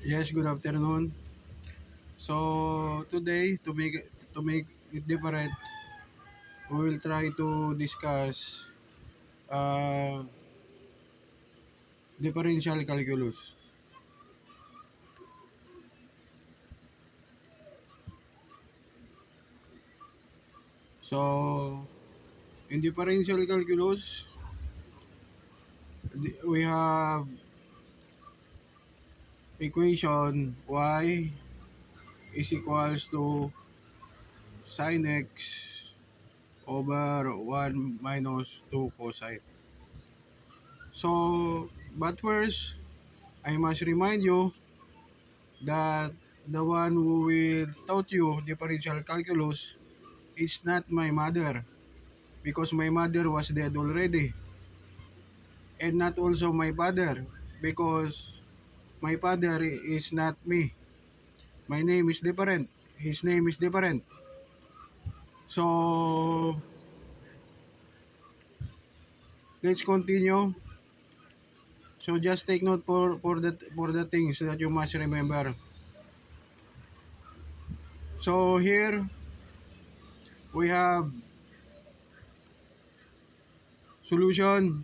Yes, good afternoon. So today to make it different, we will try to discuss uh, differential calculus. So in differential calculus, we have equation y is equals to sin x over 1 minus 2 cosine. So, but first, I must remind you that the one who will taught you differential calculus is not my mother, because my mother was dead already, and not also my father, because my father is not me. My name is different. His name is different. So let's continue. So just take note for the things that you must remember. So here we have solution.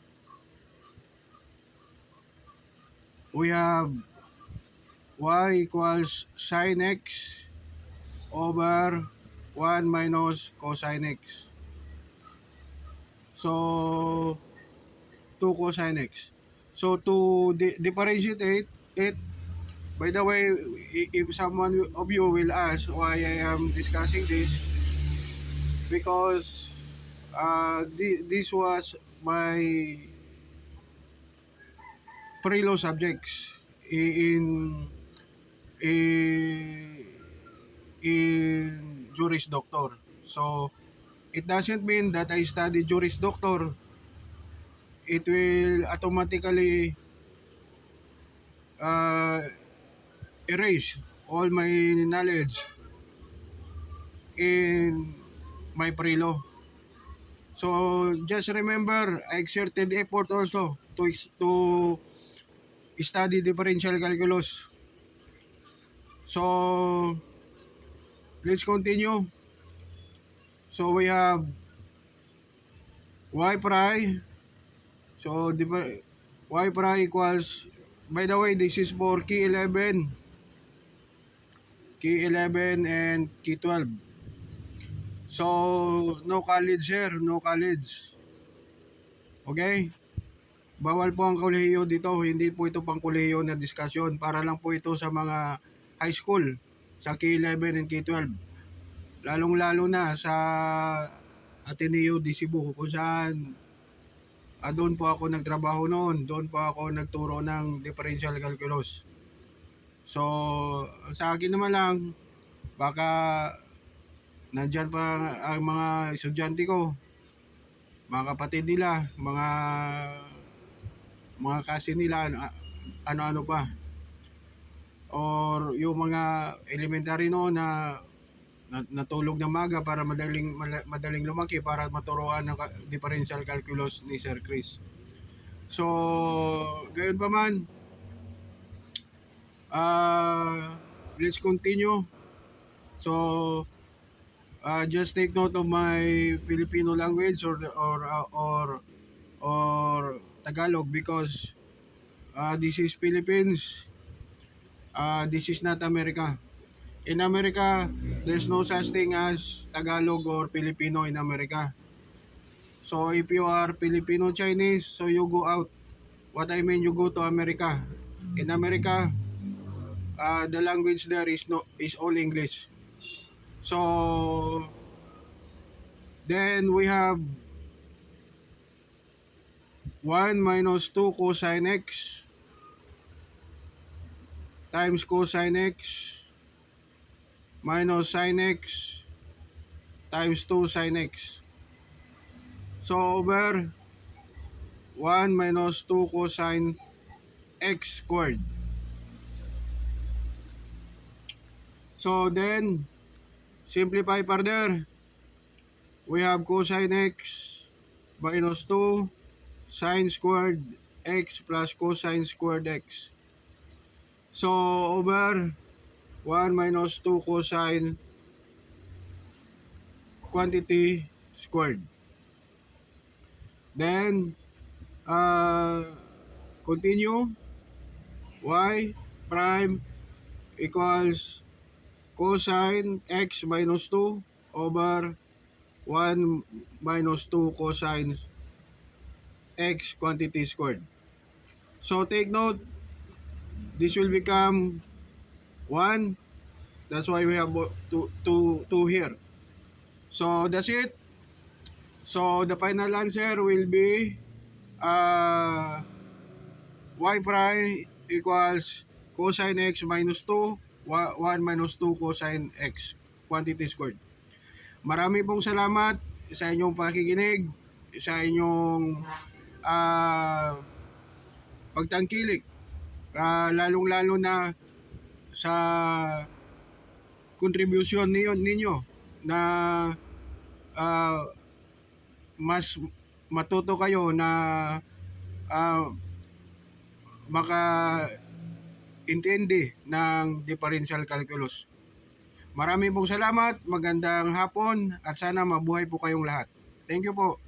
We have y equals sin x over 1 minus cosine x. So 2 cosine x. So to differentiate it, by the way, if someone of you will ask why I am discussing this, because this was my pre-law subjects in in Juris Doctor. So it doesn't mean that I study Juris Doctor, it will automatically uh, erase all my knowledge in my pre-law. So just remember, I exerted effort also to study differential calculus. So let's continue. So we have y pri. So y pri equals, by the way, this is for key 11, key 11 and key 12. So no college here, no college. Okay? Bawal po ang kolehiyo dito, hindi po ito pang kolehiyo na diskusyon. Para lang po ito sa mga high school, sa K11 and K12. Lalong-lalo na sa Ateneo de Cebu, kung saan doon po ako nagtrabaho noon. Doon po ako nagturo ng differential calculus. So, sa akin naman lang, baka nandyan pa ang mga estudyante ko, mga kapatid nila, mga cousin nila, ano-ano pa, or yung mga elementary noon na natulog ng maga para madaling lumaki para maturuan ng differential calculus ni Sir Chris. So gayon pa man, let's continue. So just take note of my Filipino language or Tagalog, because this is Philippines. This is not America. In America, there's no such thing as Tagalog or Filipino in America. So if you are Filipino Chinese, so you go out. What I mean, you go to America. In America, the language there is all English. So then we have 1 minus 2 cosine x times cosine x minus sin x times 2 sin x. So over 1 minus 2 cosine x squared. So then, simplify further. We have cosine x minus 2 sine squared x plus cosine squared x. So, over 1 minus 2 cosine quantity squared. Then, continue. Y prime equals cosine x minus 2 over 1 minus 2 cosine x quantity squared. So take note, this will become 1. That's why we have 2 here. So that's it. So the final answer will be y prime equals cosine x minus 2, 1 minus 2 cosine x quantity squared. Marami pong salamat sa inyong pakikinig, sa inyong pagtangkilik, lalong-lalo na sa contribution ninyo na mas matuto kayo na makaintindi ng differential calculus. Marami pong salamat, magandang hapon at sana mabuhay po kayong lahat. Thank you po.